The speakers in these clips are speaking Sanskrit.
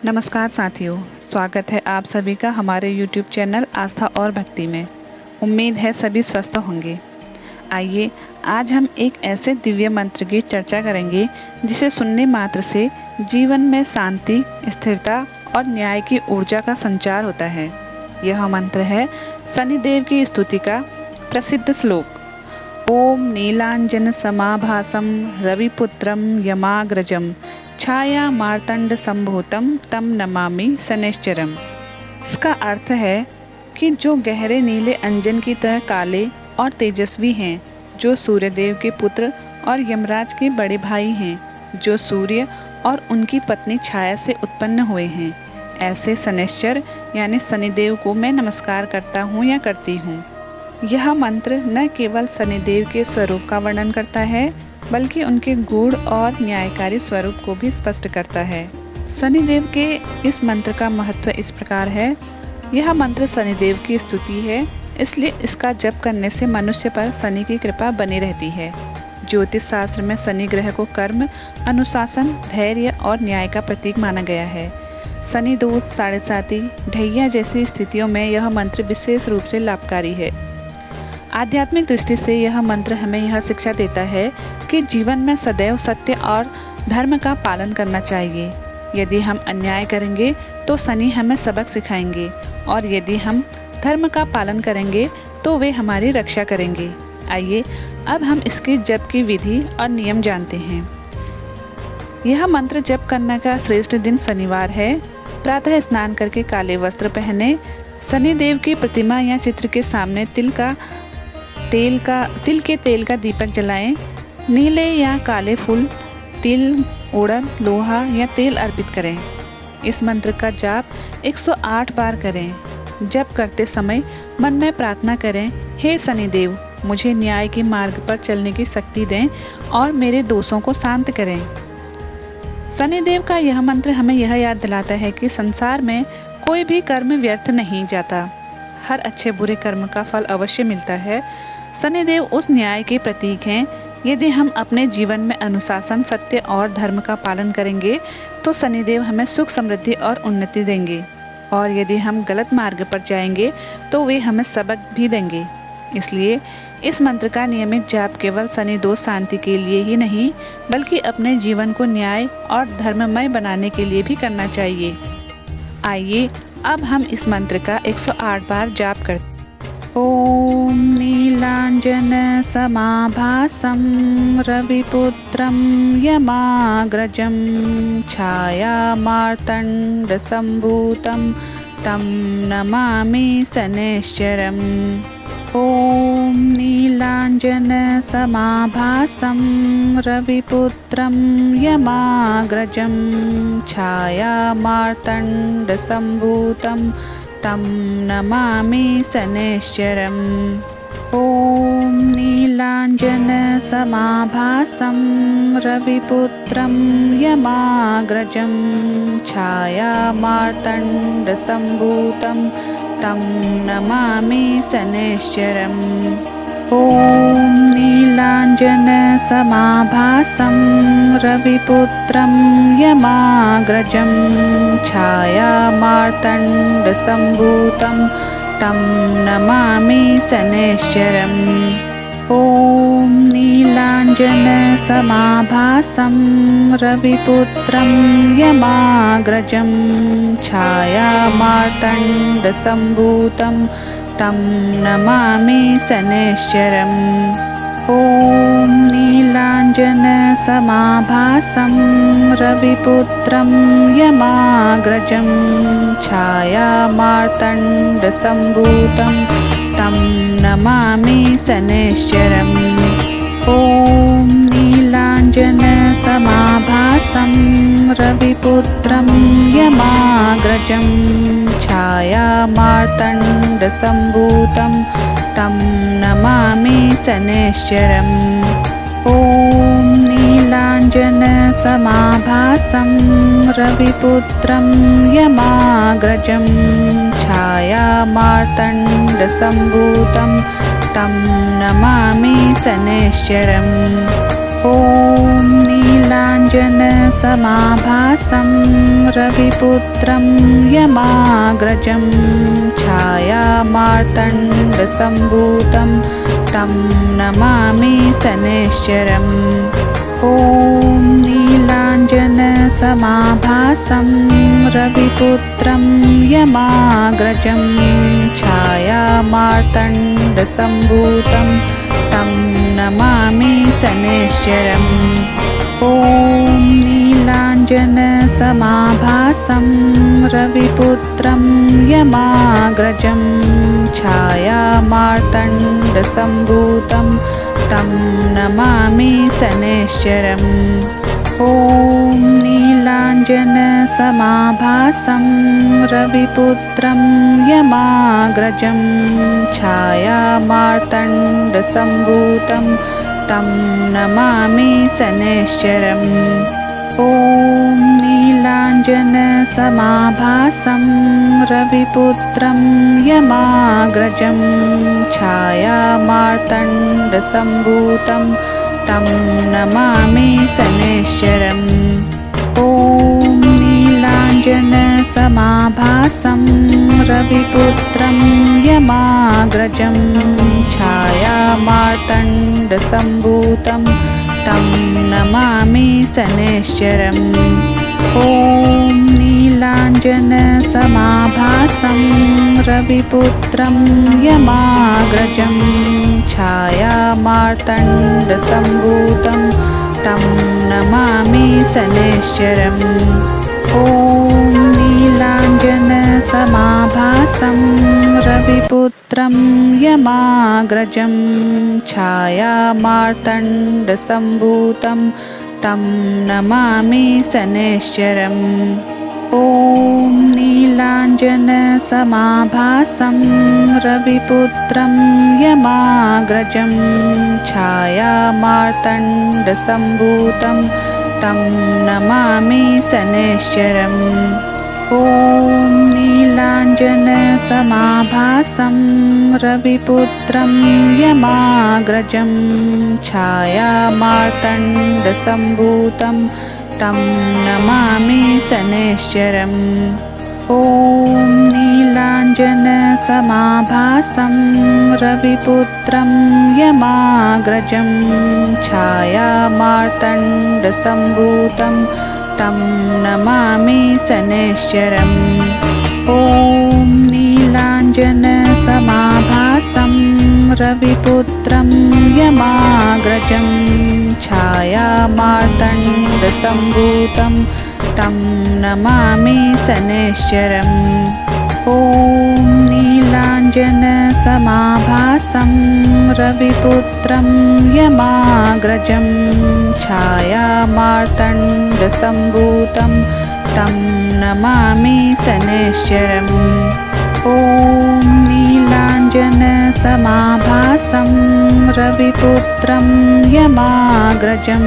नमस्कार साथियों, स्वागत है आप सभी का हमारे YouTube चैनल आस्था और भक्ति में। उम्मीद है सभी स्वस्थ होंगे। आइए आज हम एक ऐसे दिव्य मंत्र की चर्चा करेंगे जिसे सुनने मात्र से जीवन में शांति, स्थिरता और न्याय की ऊर्जा का संचार होता है। यह मंत्र है शनिदेव की स्तुति का प्रसिद्ध श्लोक। ओम नीलांजन समाभासम रविपुत्रम यमाग्रजम छाया मार्तंड संभूतम तम नमामि शनैश्चरम। इसका अर्थ है कि जो गहरे नीले अंजन की तरह काले और तेजस्वी हैं, जो सूर्यदेव के पुत्र और यमराज के बड़े भाई हैं, जो सूर्य और उनकी पत्नी छाया से उत्पन्न हुए हैं, ऐसे शनैश्चर यानी शनिदेव को मैं नमस्कार करता हूँ या करती हूँ। यह मंत्र न केवल शनिदेव के स्वरूप का वर्णन करता है बल्कि उनके गूढ़ और न्यायकारी स्वरूप को भी स्पष्ट करता है। शनिदेव के इस मंत्र का महत्व इस प्रकार है। यह मंत्र शनिदेव की स्तुति है, इसलिए इसका जप करने से मनुष्य पर शनि की कृपा बनी रहती है। ज्योतिष शास्त्र में शनि ग्रह को कर्म, अनुशासन, धैर्य और न्याय का प्रतीक माना गया है। शनि दोष, साढ़ेसाती, ढैया जैसी स्थितियों में यह मंत्र विशेष रूप से लाभकारी है। आध्यात्मिक दृष्टि से यह मंत्र हमें यह शिक्षा देता है कि जीवन में सदैव सत्य और धर्म का पालन करना चाहिए। यदि हम अन्याय करेंगे तो शनि हमें सबक सिखाएंगे और यदि हम धर्म का पालन करेंगे तो वे हमारी रक्षा करेंगे। आइए अब हम इसके जप की विधि और नियम जानते हैं। यह मंत्र जप करने का श्रेष्ठ दिन शनिवार है। प्रातः स्नान करके काले वस्त्र पहने, शनिदेव की प्रतिमा या चित्र के सामने तिल के तेल का दीपक जलाएं। नीले या काले फूल, तिल, उड़द, लोहा या तेल अर्पित करें। इस मंत्र का जाप 108 बार करें। जप करते समय मन में प्रार्थना करें, हे शनिदेव, मुझे न्याय के मार्ग पर चलने की शक्ति दें और मेरे दोषों को शांत करें। शनिदेव का यह मंत्र हमें यह याद दिलाता है कि संसार में कोई भी कर्म व्यर्थ नहीं जाता। हर अच्छे बुरे कर्म का फल अवश्य मिलता है। शनिदेव उस न्याय के प्रतीक हैं। यदि हम अपने जीवन में अनुशासन, सत्य और धर्म का पालन करेंगे तो शनिदेव हमें सुख, समृद्धि और उन्नति देंगे, और यदि हम गलत मार्ग पर जाएंगे तो वे हमें सबक भी देंगे। इसलिए इस मंत्र का नियमित जाप केवल शनि दोष शांति के लिए ही नहीं बल्कि अपने जीवन को न्याय और धर्ममय बनाने के लिए भी करना चाहिए। आइए अब हम इस मंत्र का 108 बार जाप करते हैं। ओम नीलांजन समाभासम रविपुत्रम यमाग्रजम छाया मार्तंड संभूतम तम नमामि शनैश्चरम। ओम नीलांजन समाभासम रविपुत्रम यमाग्रजम छाया मार्तंड संभूतम तम नमामि शनैश्चरम। ओम नीलांजन समाभासम रविपुत्रम यमाग्रजम छाया मार्तंड संभूतम तम नमामि शनैश्चरम। ओम नीलांजन समाभासम रविपुत्रम यमाग्रजम छाया मार्तंड संभूतम तम नमामि शनैश्चरम। ओम नीलांजन समाभासम रविपुत्रम यमाग्रजम छाया मार्तंड संभूतम तम नमामि शनैश्चरम। ओम नीलांजन समाभासम रविपुत्रम यमाग्रजम छाया मार्तंड संभूतम तम नमामि शनैश्चरम। ओम नीलांजन समाभासम रविपुत्रम यमाग्रजम छाया मार्तंड संभूतम तम नमामि शनैश्चरम। ओम नीलांजन समाभासम रविपुत्रम यमाग्रजम छाया मार्तंड संभूतम तम नमामि शनैश्चरम। ओम नीलांजन नीलाञ्जनसमाभासं रविपुत्रं यमाग्रजं छायामार्तण्डसम्भूतं तं नमामि शनैश्चरम्। ॐ नीलाञ्जनसमाभासं रविपुत्रं यमाग्रजं छायामार्तण्डसम्भूतं तं नमामि शनैश्चरम्। ॐ नीलाञ्जनसमाभासं रविपुत्रं यमाग्रजं छायामार्तण्डसम्भूतं तं नमामि शनैश्चरम्। ॐ नीलाञ्जनसमाभासं रविपुत्रं यमाग्रजं छायामार्तण्डसम्भूतं तं नमामि शनैश्चरम्। ॐ नीलाञ्जनसमाभासं रविपुत्रं यमाग्रजं छायामार्तण्डसम्भूतं तं नमामि शनैश्चरम्। ॐ नीलाञ्जनसमाभासं रविपुत्रं यमाग्रजं छायामार्तण्डसम्भूतं तं नमामि शनैश्चरम्। ॐ नीलाञ्जनसमाभासं रविपुत्रं यमाग्रजं छायामार्तण्डसम्भूतं तं नमामि शनैश्चरम्। ॐ नीलाञ्जनसमाभासं रविपुत्रं यमाग्रजं छायामार्तण्डसम्भूतं तं नमामि शनैश्चरम्। ॐ नीलाञ्जनसमाभासं रविपुत्रं यमाग्रजं छायामार्तण्डसम्भूतं तं नमामि शनैश्चरम्। ॐ नीलाञ्जनसमाभासं रविपुत्रं यमाग्रजं छायामार्तण्डसम्भूतं तं नमामि शनैश्चरम्। ॐ नीलाञ्जनसमाभासं रविपुत्रं यमाग्रजं छायामार्तण्डसम्भूतं तं नमामि शनैश्चरम्। ॐ नीलाञ्जनसमाभासं रविपुत्रं यमाग्रजं छायामार्तण्डसम्भूतं तं नमामि शनैश्चरम्। ॐ नीलाञ्जनसमाभासं रविपुत्रं यमाग्रजं छायामार्तण्डसम्भूतं तं नमामि शनैश्चरम्। ॐ नीलाञ्जनसमाभासं रविपुत्रं यमाग्रजं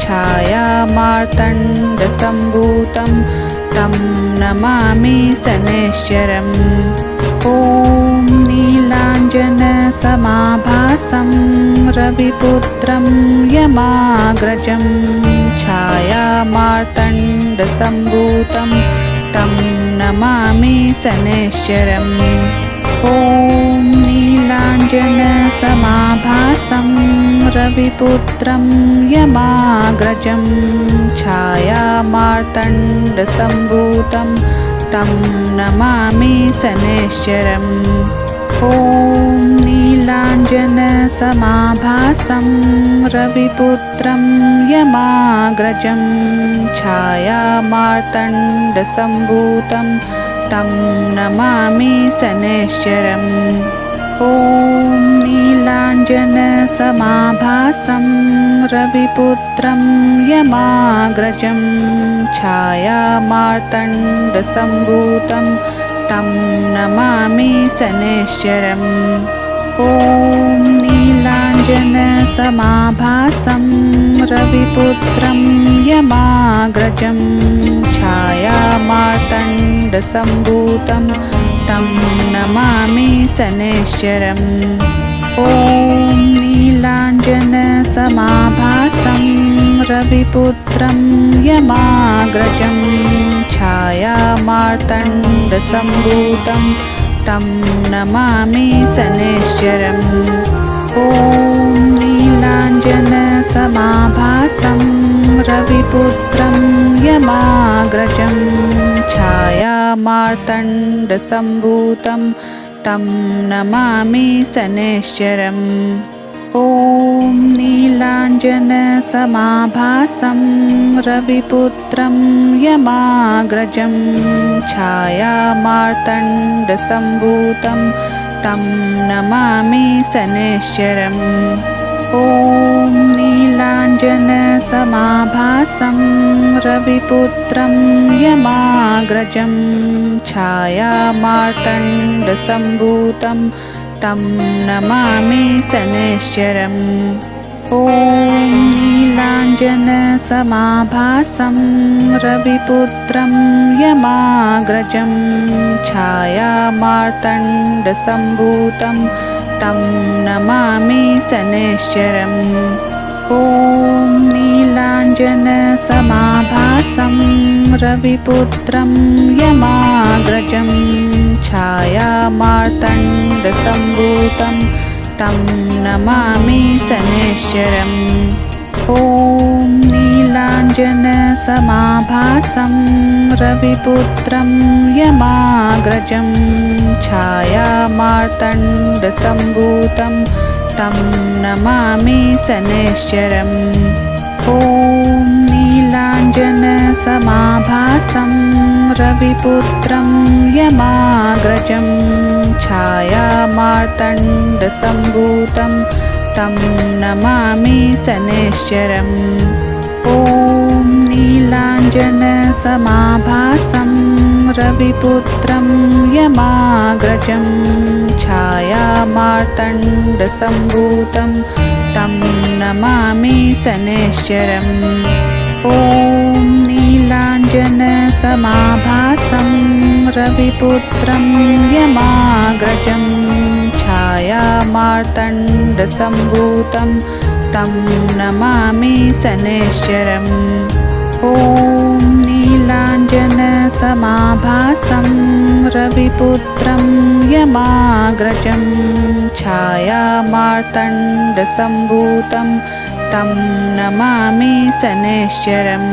छायामार्तण्डसम्भूतं तं नमामि शनैश्चरम्। ॐ नीलाञ्जनसमाभासं रविपुत्रं यमाग्रजं छायामार्तण्डसम्भूतं तं नमामि शनैश्चरम्। ॐ नीलाञ्जनसमाभासं रविपुत्रं यमाग्रजं छायामार्तण्डसम्भूतं तं नमामि शनैश्चरम्। ॐ नीलाञ्जनसमाभासं रविपुत्रं यमाग्रजं छायामार्तण्डसम्भूतं तं नमामि शनैश्चरम्। ॐ नीलाञ्जनसमाभासं रविपुत्रं यमाग्रजं छायामार्तण्डसम्भूतं तं नमामि शनैश्चरम्। ॐ नीलाञ्जनसमाभासं रविपुत्रं यमाग्रजं छायामार्तण्डसम्भूतं तं नमामि शनैश्चरम्। ॐ नीलाञ्जनसमाभासं रविपुत्रं यमाग्रजं छायामार्तण्डसम्भूतं तं नमामि शनैश्चरम्। ॐ नीलाञ्जनसमाभासं रविपुत्रं यमाग्रजं छायामार्तण्डसम्भूतं तं नमामि शनैश्चरम्। ॐ नीलाञ्जनसमाभासं रविपुत्रं यमाग्रजं छायामार्तण्डसम्भूतं तं नमामि शनैश्चरम्। ॐ नीलाञ्जनसमाभासं रविपुत्रं यमाग्रजं छायामार्तण्डसम्भूतं तं नमामि शनैश्चरम्। ॐ नीलाञ्जनसमाभासं रविपुत्रं यमाग्रजं छायामार्तण्डसम्भूतं तं नमामि शनैश्चरम्। ॐ नीलाञ्जनसमाभासं रविपुत्रं यमाग्रजं छायामार्तण्डसम्भूतं तं नमामि शनैश्चरम्। ॐ नीलाञ्जनसमाभासं रविपुत्रं यमाग्रजं छायामार्तण्डसम्भूतं तं नमामि शनैश्चरम्। ॐ नीलाञ्जनसमाभासं रविपुत्रं यमाग्रजं छायामार्तण्डसम्भूतं तं नमामि शनैश्चरम्। ॐ नीलाञ्जनसमाभासं रविपुत्रं यमाग्रजं छायामार्तण्डसम्भूतं तं नमामि शनैश्चरम्। ॐ नीलाञ्जनसमाभासं रविपुत्रं यमाग्रजं छायामार्तण्डसम्भूतं तं नमामि शनैश्चरम्। ॐ नीलाञ्जनसमाभासं रविपुत्रं यमाग्रजं छायामार्तण्डसम्भूतं तं नमामि शनैश्चरम्।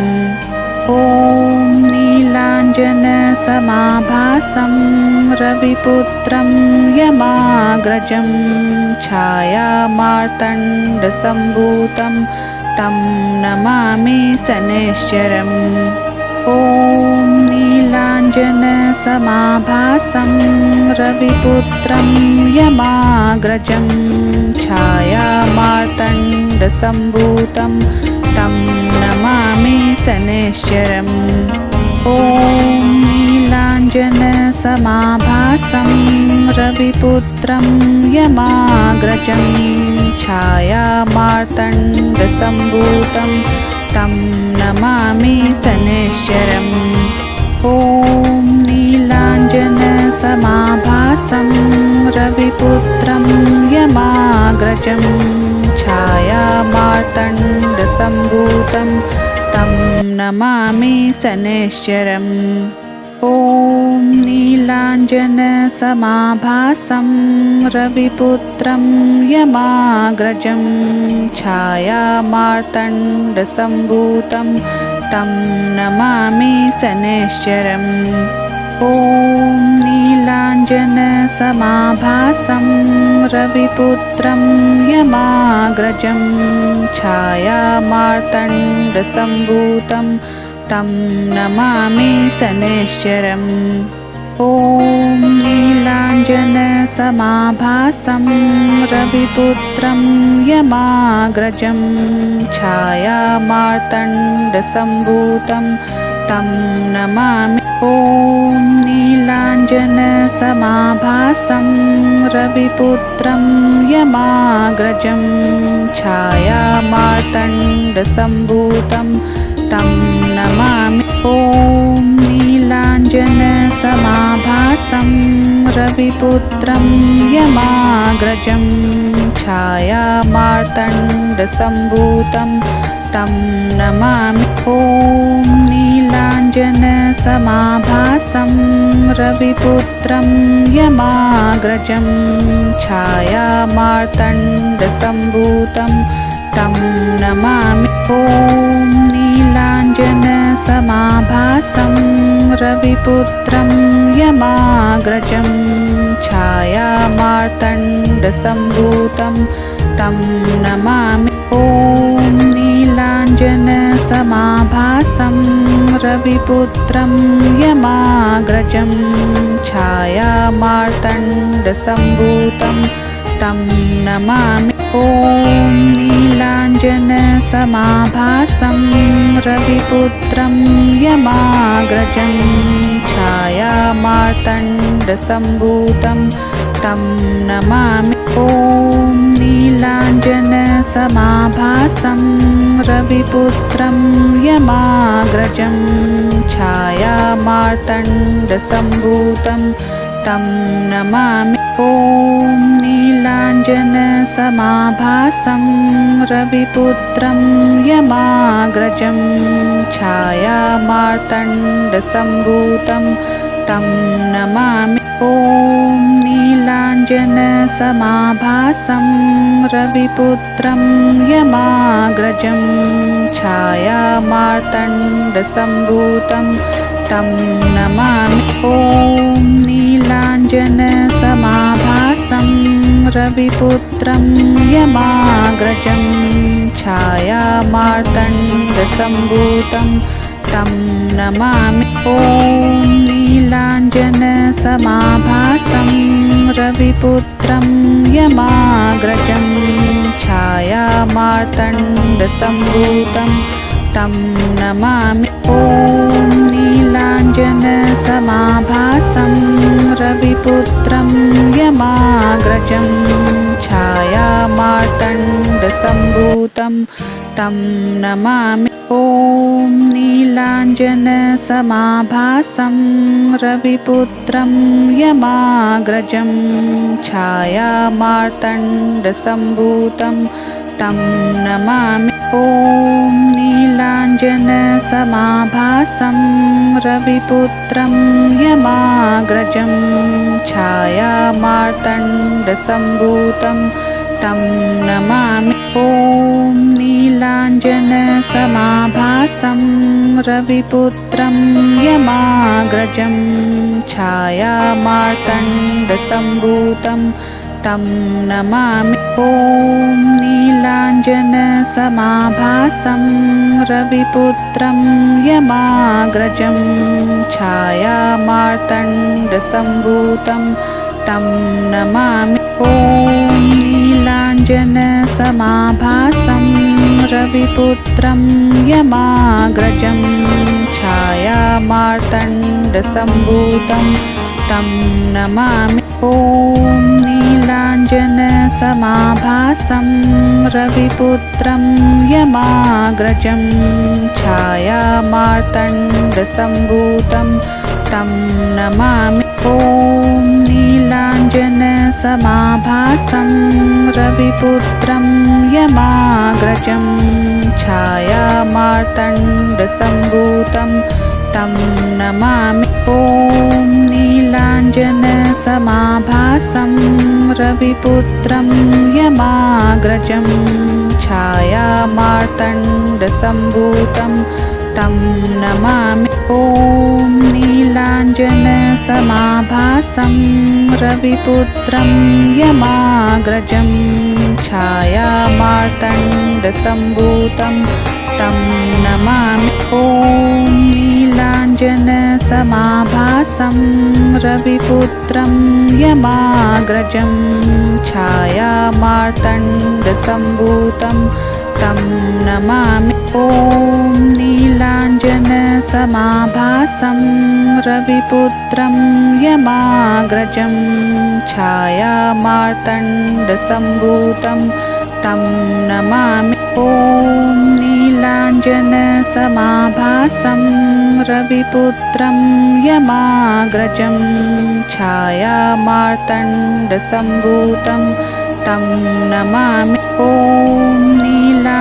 ॐ नीलाञ्जनसमाभासं रविपुत्रं यमाग्रजं छायामार्तण्डसम्भूतं तं नमामि शनैश्चरम्। ॐ नीलाञ्जनसमाभासं रविपुत्रं यमाग्रजं छायामार्तण्डसम्भूतं तं नमामि शनैश्चरम्। ॐ नीलाञ्जनसमाभासं रविपुत्रं यमाग्रजं छायामार्तण्डसम्भूतं तं नमामि शनैश्चरम्। ॐ नीलाञ्जनसमाभासं रविपुत्रं यमाग्रजं छायामार्तण्डसम्भूतं तं नमामि शनैश्चरम्। ॐ नीलाञ्जनसमाभासं रविपुत्रं यमाग्रजं छायामार्तण्डसम्भूतं तं नमामि शनैश्चरम्। ॐ नीलाञ्जनसमाभासं रविपुत्रं यमाग्रजं छायामार्तण्डसम्भूतं तं नमामि शनैश्चरम्। ॐ नीलाञ्जनसमाभासं रविपुत्रं यमाग्रजं छायामार्तण्डसम्भूतं तं नमामि। ॐ नीलाञ्जनसमाभासं रविपुत्रं यमाग्रजं छायामार्तण्डसम्भूतं तं नमामि। ॐ नीलाञ्जनसमाभासं रविपुत्रं यमाग्रजं छायामार्तण्डसम्भूतं तं नमामि। ॐ नीलाञ्जनसमाभासं रविपुत्रं यमाग्रजं छायामार्तण्डसम्भूतं तं नमामि। ॐ नीलाञ्जनसमाभासं रविपुत्रं यमाग्रजं छायामार्तण्डसम्भूतं तं नमामि। ॐ नीलाञ्जनसमाभासं रविपुत्रं यमाग्रजं छायामार्तण्डसम्भूतं तं नमामि। ॐ नीलाञ्जनसमाभासं रविपुत्रं यमाग्रजं छायामार्तण्डसम्भूतं तं नमामि। ॐ नीलाञ्जनसमाभासं रविपुत्रं यमाग्रजं छायामार्तण्डसम्भूतं तं नमामि। ॐ नीलाञ्जनसमाभासं रविपुत्रं यमाग्रजं छायामार्तण्डसम्भूतं तं नमामि। ॐ नीलाञ्जनसमाभासं रविपुत्रं यमाग्रजं छायामार्तण्डसम्भूतं तं नमामि। ॐ नीलाञ्जनसमाभासं रविपुत्रं यमाग्रजं छायामार्तण्डसम्भूतं तं नमामि। ॐ नीलाञ्जनसमाभासं रविपुत्रं यमाग्रजं छायामार्तण्डसम्भूतं तं नमामि। ॐ नीलाञ्जनसमाभासं रविपुत्रं यमाग्रजं छायामार्तण्डसम्भूतं तं नमामि। ॐ नीलाञ्जनसमाभासं रविपुत्रं यमाग्रजं छायामार्तण्डसम्भूतं तं नमामि। ॐ नीलाञ्जनसमाभासं रविपुत्रं यमाग्रजं छायामार्तण्डसम्भूतं तं नमामि। ॐ नीलाञ्जनसमाभासं रविपुत्रं यमाग्रजं छायामार्तण्डसम्भूतं तं नमामि। ॐ नीलाञ्जनसमाभासं रविपुत्रं यमाग्रजं छायामार्तण्डसम्भूतं तं नमामि। ॐ नीलाञ्जनसमाभासं रविपुत्रं यमाग्रजं छायामार्तण्डसम्भूतं तं नमामि। ॐ नीलाञ्जनसमाभासं रविपुत्रं यमाग्रजं छायामार्तण्डसम्भूतं तं नमामि। ॐ नीलाञ्जनसमाभासं रविपुत्रं यमाग्रजं छायामार्तण्डसम्भूतं तं नमामि। ॐ नीलाञ्जनसमाभासं रविपुत्रं यमाग्रजं छायामार्तण्डसम्भूतं तं नमामि। ॐ नीलाञ्जनसमाभासं रविपुत्रं यमाग्रजं छायामार्तण्डसम्भूतं तं नमामि। ॐ नीलाञ्जनसमाभासं रविपुत्रं यमाग्रजं छायामार्तण्डसम्भूतं तं नमामि। ॐ नीलाञ्जनसमाभासं रविपुत्रं यमाग्रजं छायामार्तण्डसम्भूतं तं नमामि। ॐ नीलाञ्जनसमाभासं रविपुत्रं यमाग्रजं छायामार्तण्डसम्भूतं तं नमामि। ॐ नीला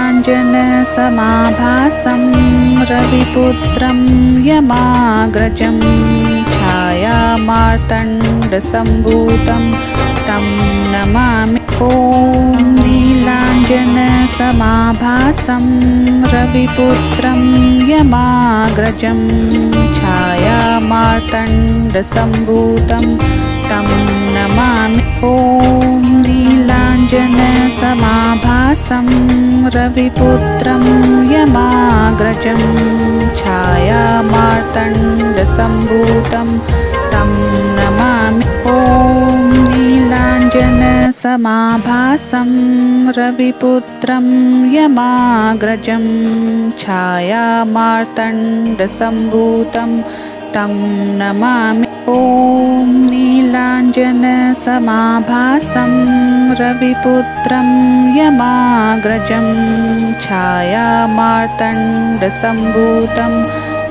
नीलाञ्जनसमाभासं रविपुत्रं यमाग्रजं छायामार्तण्डसम्भूतं तं नमामि। ॐ नीलाञ्जनसमाभासं रविपुत्रं यमाग्रजं छायामार्तण्डसम्भूतं तं नमामि। ॐ नीलाञ्जनसमाभासं रविपुत्रं यमाग्रजं छायामार्तण्डसम्भूतं तं नमामि। ॐ नीलाञ्जनसमाभासं रविपुत्रं यमाग्रजं छायामार्तण्डसम्भूतं तं नमामि। ॐ नीलाञ्जनसमाभासं रविपुत्रं यमाग्रजं छायामार्तण्डसम्भूतं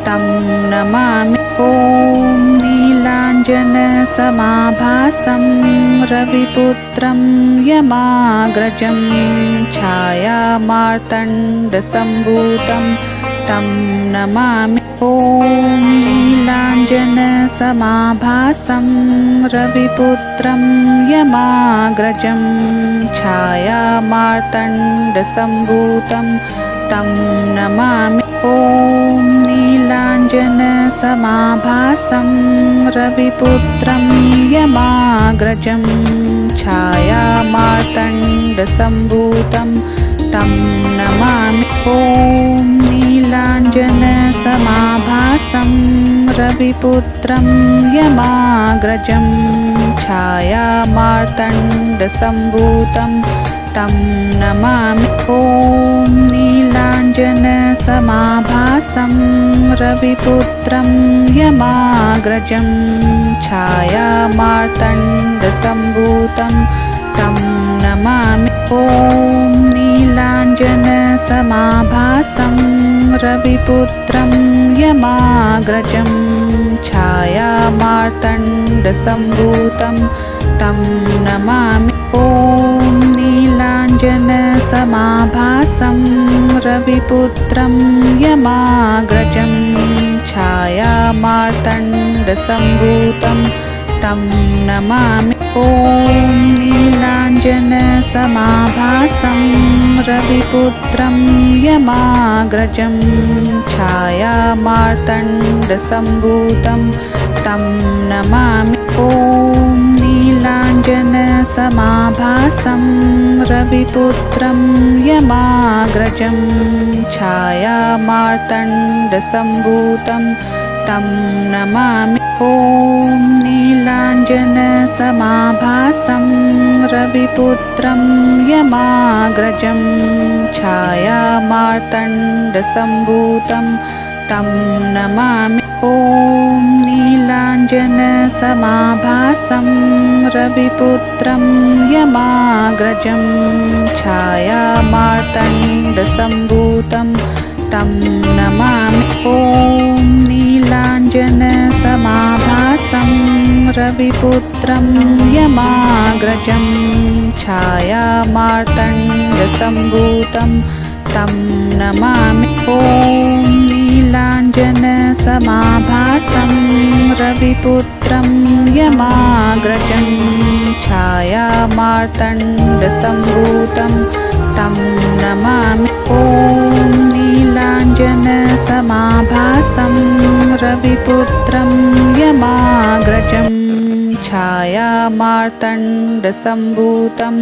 तं नमामि। ॐ नीलाञ्जनसमाभासं रविपुत्रं यमाग्रजं छायामार्तण्डसम्भूतं तं नमामि। ॐ नीलाञ्जनसमाभासं रविपुत्रं यमाग्रजं छायामार्तण्डसम्भूतं तं नमामि। ॐ नीलाञ्जनसमाभासं रविपुत्रं यमाग्रजं छायामार्तण्डसम्भूतं तं नमामि। ॐ नीलाञ्जनसमाभासं रविपुत्रं यमाग्रजं छायामार्तण्डसम्भूतं तं नमामि। ॐ नीलाञ्जनसमाभासं रविपुत्रं यमाग्रजं छायामार्तण्डसम्भूतं तं नमामि। ॐ नीलाञ्जनसमाभासं रविपुत्रं यमाग्रजं छायामार्तण्डसम्भूतं तं नमामि। ॐ नीलाञ्जनसमाभासं रविपुत्रं यमाग्रजं छायामार्तण्डसम्भूतं तं नमामि। ॐ नीलाञ्जनसमाभासं रविपुत्रं यमाग्रजं छायामार्तण्डसम्भूतं तं नमामि। ॐ नीलाञ्जनसमाभासं रविपुत्रं यमाग्रजं छायामार्तण्डसम्भूतं तं नमामि। ॐ नीलाञ्जनसमाभासं रविपुत्रं यमाग्रजं छायामार्तण्डसम्भूतं तं नमामि। ॐ नीलाञ्जनसमाभासं रविपुत्रं यमाग्रजं छायामार्तण्डसम्भूतं तं नमामि। ॐ नीलाञ्जनसमाभासं रविपुत्रं यमाग्रजं छायामार्तण्डसम्भूतं तं नमामि। ॐ नीलाञ्जनसमाभासं रविपुत्रं यमाग्रजं छायामार्तण्डसम्भूतं तं नमामि। ॐ नीलाञ्जनसमाभासं रविपुत्रं यमाग्रजं छायामार्तण्डसम्भूतं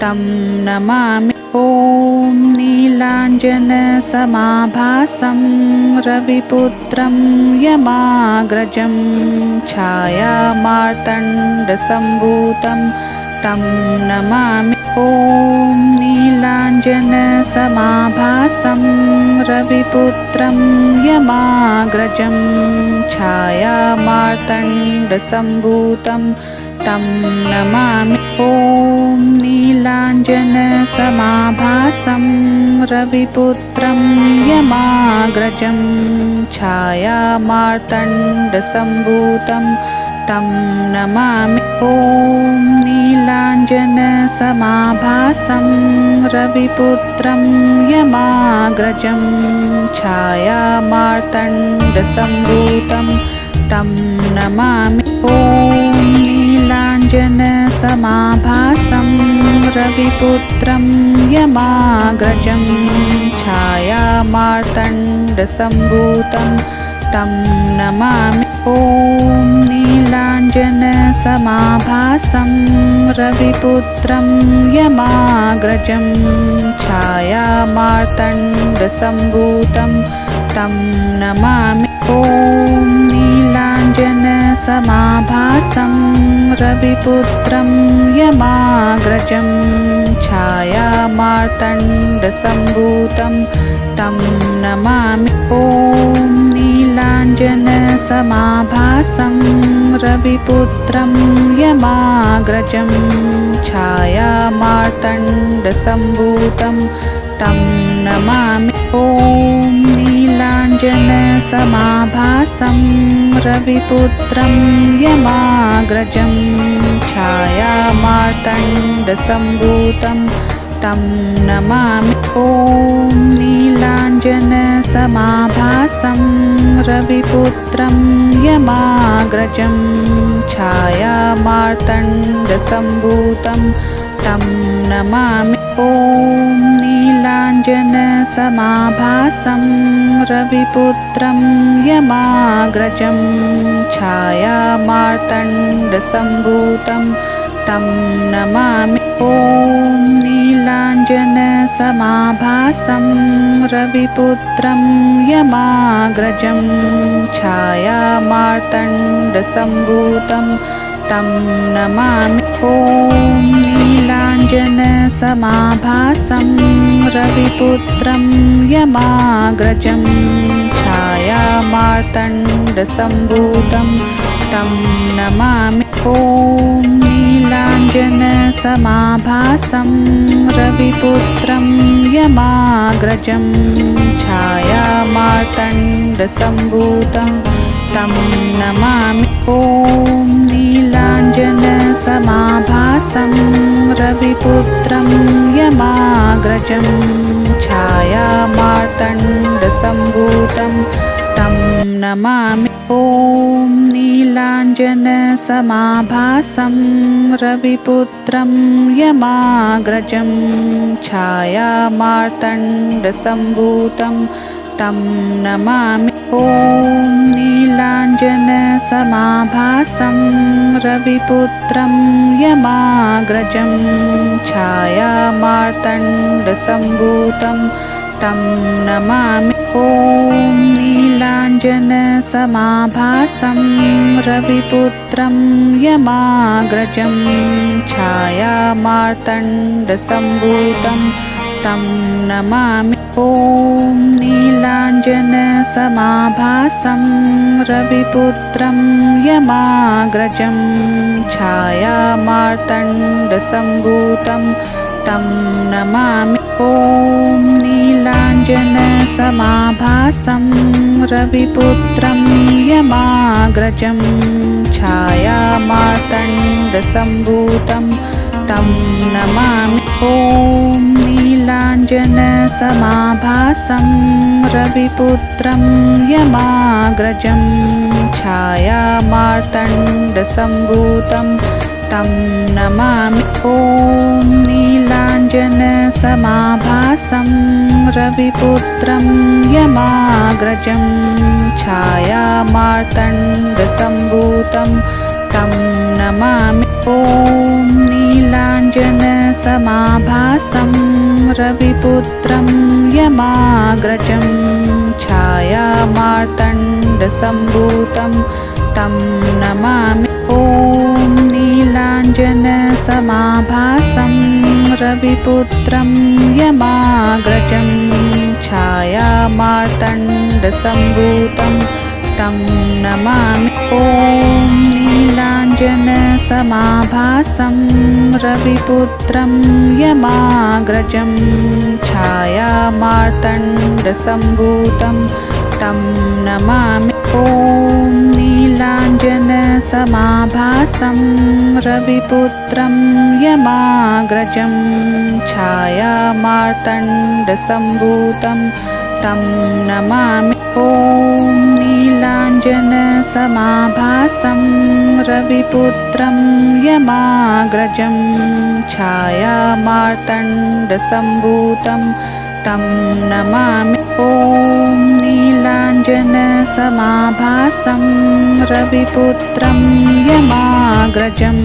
तं नमामि। ॐ नीलाञ्जनसमाभासं रविपुत्रं यमाग्रजं छायामार्तण्डसम्भूतं तं नमामि। ॐ नीलाञ्जनसमाभासं रविपुत्रं यमाग्रजं छायामार्तण्डसम्भूतं तं नमामि। ॐ नीलाञ्जनसमाभासं रविपुत्रं यमाग्रजं छायामार्तण्डसम्भूतं तं नमामि। ॐ नीलाञ्जनसमाभासं रविपुत्रं यमाग्रजं छायामार्तण्डसम्भूतं तं नमामि। ॐ नीलाञ्जनसमाभासं रविपुत्रं यमाग्रजं छायामार्तण्डसम्भूतं तं नमामि। ॐ नीलाञ्जनसमाभासं रविपुत्रं यमाग्रजं छायामार्तण्डसम्भूतं तं नमामि। ॐ नीलाञ्जनसमाभासं रविपुत्रं यमाग्रजं छायामार्तण्डसम्भूतं तं नमामि। ॐ नीलाञ्जनसमाभासं रविपुत्रं यमाग्रजं छायामार्तण्डसम्भूतं तं नमामि। ॐ नीलाञ्जनसमाभासं रविपुत्रं यमाग्रजं छायामार्तण्डसम्भूतं तं नमामि। ॐ नीलाञ्जनसमाभासं रविपुत्रं यमाग्रजं छायामार्तण्डसम्भूतं तं नमामि। ॐ नीलाञ्जनसमाभासं रविपुत्रं यमाग्रजं छायामार्तण्डसम्भूतं तं नमामि। ॐ नीलाञ्जनसमाभासं रविपुत्रं यमाग्रजं छायामार्तण्डसम्भूतं तं नमामि। ॐ नीलाञ्जनसमाभासं रविपुत्रं यमाग्रजं छायामार्तण्डसम्भूतं तं नमामि। ॐ नीलाञ्जनसमाभासं रविपुत्रं यमाग्रजं छायामार्तण्डसम्भूतं तं नमामि। ॐ नीलाञ्जनसमाभासं रविपुत्रं यमाग्रजं छायामार्तण्डसम्भूतं तं नमामि। ॐ नीलाञ्जनसमाभासं रविपुत्रं यमाग्रजं छायामार्तण्डसम्भूतं तं नमामि। ॐ नीलाञ्जनसमाभासं रविपुत्रं यमाग्रजं छायामार्तण्डसम्भूतं तं नमामि। ॐ नीलाञ्जनसमाभासं रविपुत्रं यमाग्रजं छायामार्तण्डसम्भूतं तं नमामि। ॐ नीलाञ्जनसमाभासं रविपुत्रं यमाग्रजं छायामार्तण्डसम्भूतं तं नमामि। ॐ नीलाञ्जनसमाभासं रविपुत्रं यमाग्रजं छायामार्तण्डसम्भूतं तं नमामि। ॐ नीलाञ्जनसमाभासं रविपुत्रं यमाग्रजं छायामार्तण्डसम्भूतं तं नमामि। ॐ नीलाञ्जनसमाभासं रविपुत्रं यमाग्रजं छायामार्तण्डसम्भूतं तं नमामि। ॐ नीलाञ्जनसमाभासं रविपुत्रं यमाग्रजं छायामार्तण्डसम्भूतं तं नमामि। ॐ नीलाञ्जनसमाभासं रविपुत्रं यमाग्रजं छायामार्तण्डसम्भूतं तं नमामि। ॐ नीलाञ्जनसमाभासं रविपुत्रं यमाग्रजं छायामार्तण्डसम्भूतं तं नमामि। ॐ नीलाञ्जनसमाभासं रविपुत्रं यमाग्रजं छायामार्तण्डसम्भूतं तं नमामि। ॐ नीलाञ्जनसमाभासं रविपुत्रं यमाग्रजं छायामार्तण्डसम्भूतं तं नमामि। ॐ नीलाञ्जनसमाभासं रविपुत्रं यमाग्रजं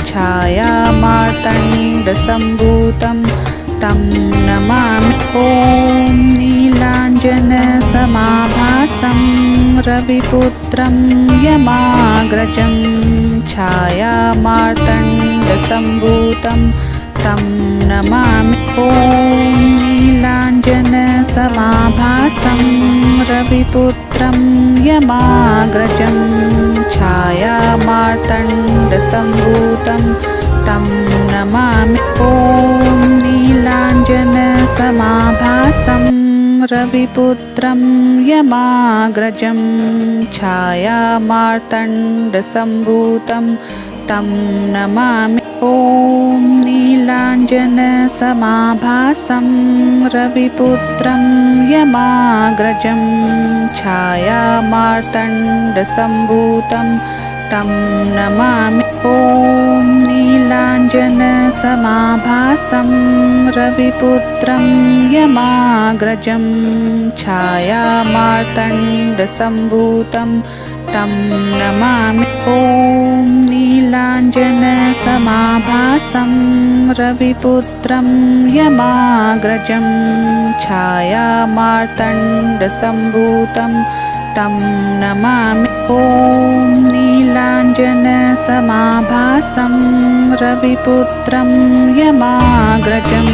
छायामार्तण्डसम्भूतं तं नमामि। ॐ नीलाञ्जनसमाभासं रविपुत्रं यमाग्रजं छायामार्तण्डसम्भूतं तं नमामि। ॐ नीलाञ्जनसमाभासं रविपुत्रं यमाग्रजं छायामार्तण्डसम्भूतं तं नमामि। ॐ नीलाञ्जनसमाभासं रविपुत्रं यमाग्रजं छायामार्तण्डसम्भूतं तं नमामि। ॐ नीलाञ्जनसमाभासं रविपुत्रं यमाग्रजं छायामार्तण्डसम्भूतं तं नमामि। ॐ नीलाञ्जनसमाभासं रविपुत्रं यमाग्रजं छायामार्तण्डसम्भूतं तं नमामि। ॐ नीलाञ्जनसमाभासं रविपुत्रं यमाग्रजं छायामार्तण्डसम्भूतं तं नमामि। ॐ नीलाञ्जनसमाभासं रविपुत्रं यमाग्रजं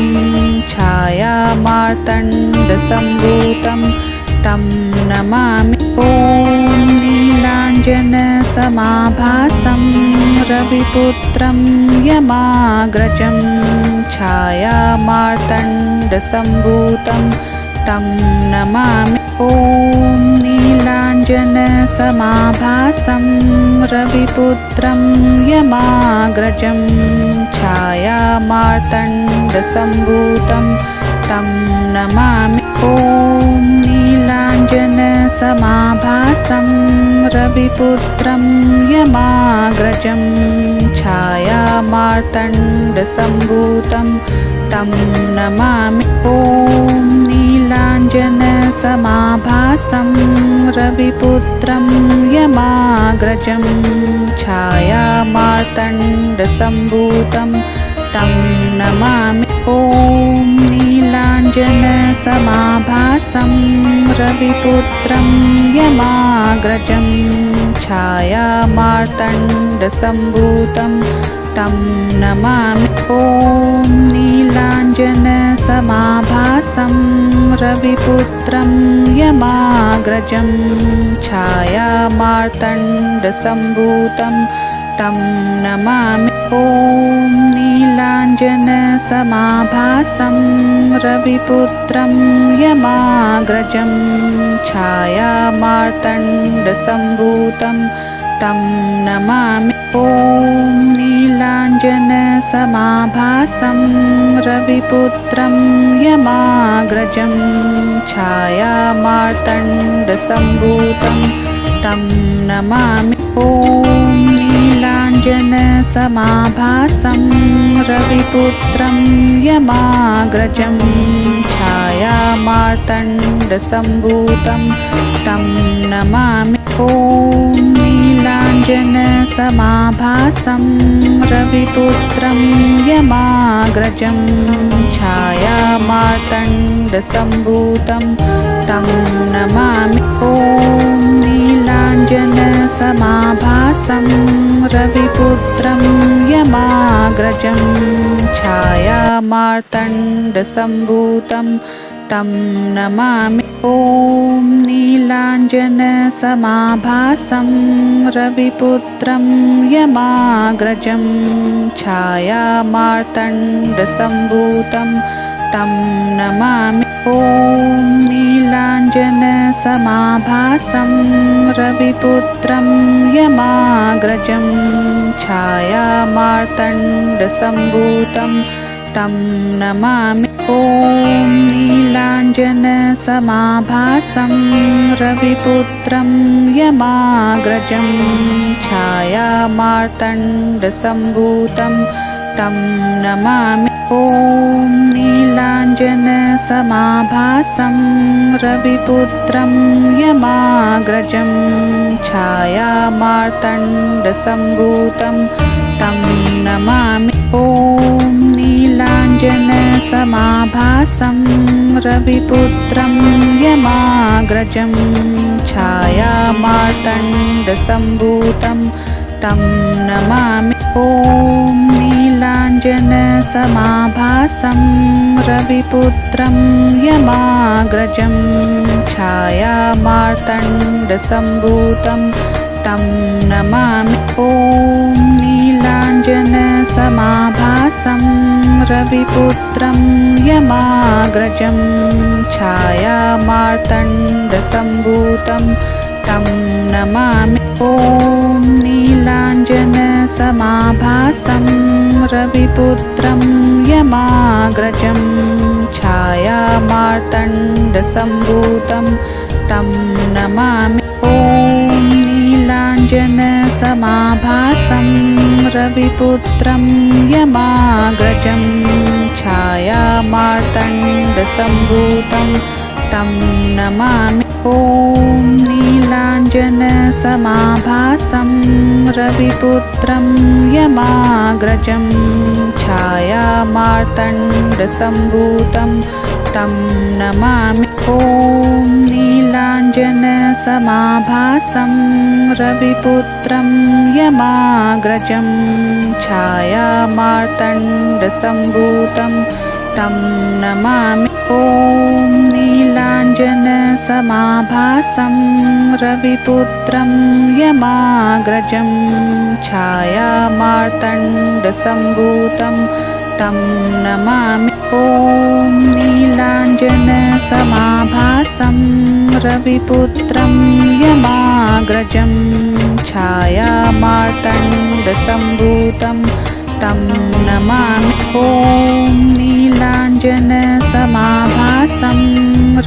छायामार्तण्डसम्भूतं तं नमामि। ॐ नीलाञ्जनसमाभासं रविपुत्रं यमाग्रजं छायामार्तण्डसम्भूतं तं नमामि। ॐ नीलाञ्जनसमाभासं रविपुत्रं यमाग्रजं छायामार्तण्डसम्भूतं तं नमामि। ॐ नीलाञ्जनसमाभासं रविपुत्रं यमाग्रजं छायामार्तण्डसम्भूतं तं नमामि। ॐ नीलाञ्जनसमाभासं रविपुत्रं यमाग्रजं छायामार्तण्डसम्भूतं तं नमामि। ॐ नीलाञ्जनसमाभासं रविपुत्रं यमाग्रजं छायामार्तण्डसम्भूतं तं नमामि। ॐ नीलाञ्जनसमाभासं रविपुत्रं यमाग्रजं छायामार्तण्डसम्भूतं तं नमामि। ॐ नीलाञ्जनसमाभासं रविपुत्रं यमाग्रजं छायामार्तण्डसम्भूतं तं नमामि। ॐ नीलाञ्जनसमाभासं रविपुत्रं यमाग्रजं छायामार्तण्डसम्भूतं तं नमामि। ॐ नीलाञ्जनसमाभासं रविपुत्रं यमाग्रजं छायामार्तण्डसम्भूतं तं नमामि। ॐ नीलाञ्जनसमाभासं रविपुत्रं यमाग्रजं छायामार्तण्डसम्भूतं तं नमामि। ॐ नीलाञ्जनसमाभासं रविपुत्रं यमाग्रजं छायामार्तण्डसम्भूतं तं नमामि। ॐ नीलाञ्जनसमाभासं रविपुत्रं यमाग्रजं छायामार्तण्डसम्भूतं तं नमामि। ॐ नीलाञ्जनसमाभासं रविपुत्रं यमाग्रजं छायामार्तण्डसम्भूतं तं नमामि। ॐ नीलाञ्जनसमाभासं रविपुत्रं यमाग्रजं छायामार्तण्डसम्भूतं तं नमामि। ॐ नीलाञ्जनसमाभासं रविपुत्रं यमाग्रजं छायामार्तण्डसम्भूतं तं नमामि। ॐ नीलाञ्जनसमाभासं रविपुत्रं यमाग्रजं छायामार्तण्डसम्भूतं तं नमामि। ॐ नीलाञ्जनसमाभासं रविपुत्रं यमाग्रजं छायामार्तण्डसम्भूतं तं नमामि। ॐ नीलाञ्जनसमाभासं रविपुत्रं यमाग्रजं छायामार्तण्डसम्भूतं तं नमामि। ॐ नीलाञ्जनसमाभासं रविपुत्रं यमाग्रजं छायामार्तण्डसम्भूतं तं नमामि। ॐ नीलाञ्जनसमाभासं रविपुत्रं यमाग्रजं छायामार्तण्डसम्भूतं तं नमामि। ॐ नीलाञ्जनसमाभासं रविपुत्रं यमाग्रजं छायामार्तण्डसम्भूतं तं नमामि। ॐ नीलाञ्जनसमाभासं रविपुत्रं यमाग्रजं छायामार्तण्डसम्भूतं तं नमामि। ॐ नीलाञ्जनसमाभासं रविपुत्रं यमाग्रजं छायामार्तण्डसम्भूतं तं नमामि। ॐ नीलाञ्जनसमाभासं रविपुत्रं यमाग्रजं छायामार्तण्डसम्भूतं तं नमामि। ॐ नीलाञ्जनसमाभासं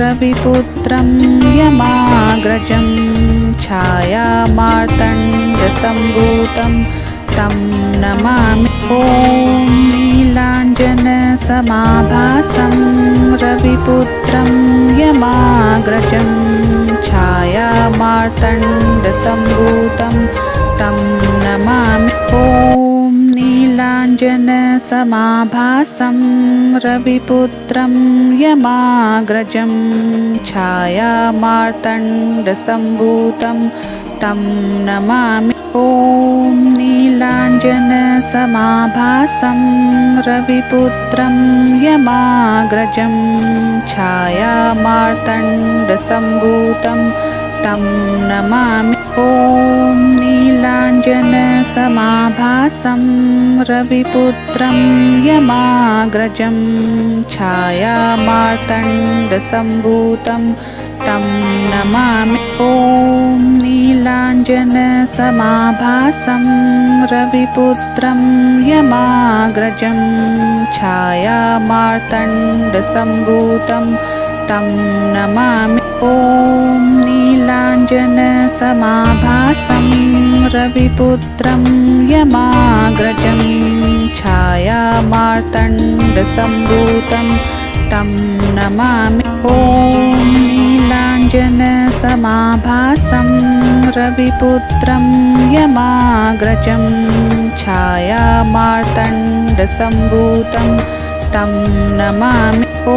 रविपुत्रं यमाग्रजं छायामार्तण्डसम्भूतं तं नमामि। ॐ नीलाञ्जनसमाभासं रविपुत्रं यमाग्रजं छायामार्तण्डसम्भूतं तं नमामि। ॐ नीलाञ्जनसमाभासं रविपुत्रं यमाग्रजं छायामार्तण्डसम्भूतं तं नमामि। ॐ नीलाञ्जनसमाभासं रविपुत्रं यमाग्रजं छायामार्तण्डसम्भूतं तं नमामि। ॐ नीलाञ्जनसमाभासं रविपुत्रं यमाग्रजं छायामार्तण्डसम्भूतं तं नमामि। ॐ नीलाञ्जनसमाभासं रविपुत्रं यमाग्रजं छायामार्तण्डसम्भूतं तं नमामि। ॐ नीलाञ्जनसमाभासं रविपुत्रं यमाग्रजं छायामार्तण्डसम्भूतं तं नमामि। ॐ नीलाञ्जनसमाभासं रविपुत्रं यमाग्रजं छायामार्तण्डसम्भूतं तं नमामि। ॐ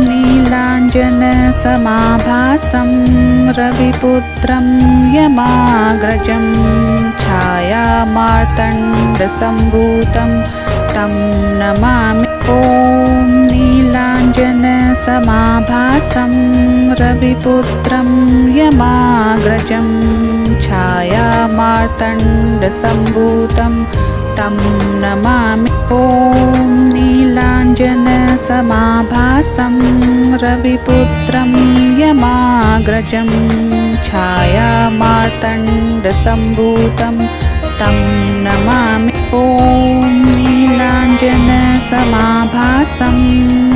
नीलाञ्जनसमाभासं रविपुत्रं यमाग्रजं छायामार्तण्डसम्भूतं तं नमामि। ॐ नीलाञ्जनसमाभासं रविपुत्रं यमाग्रजं छायामार्तण्डसम्भूतं तं नमामि। ॐ नीलाञ्जनसमाभासं समाभासं रविपुत्रं यमाग्रजं छायामार्तण्डसम्भूतं तं नमामि। ॐ नीलाञ्जनसमाभासं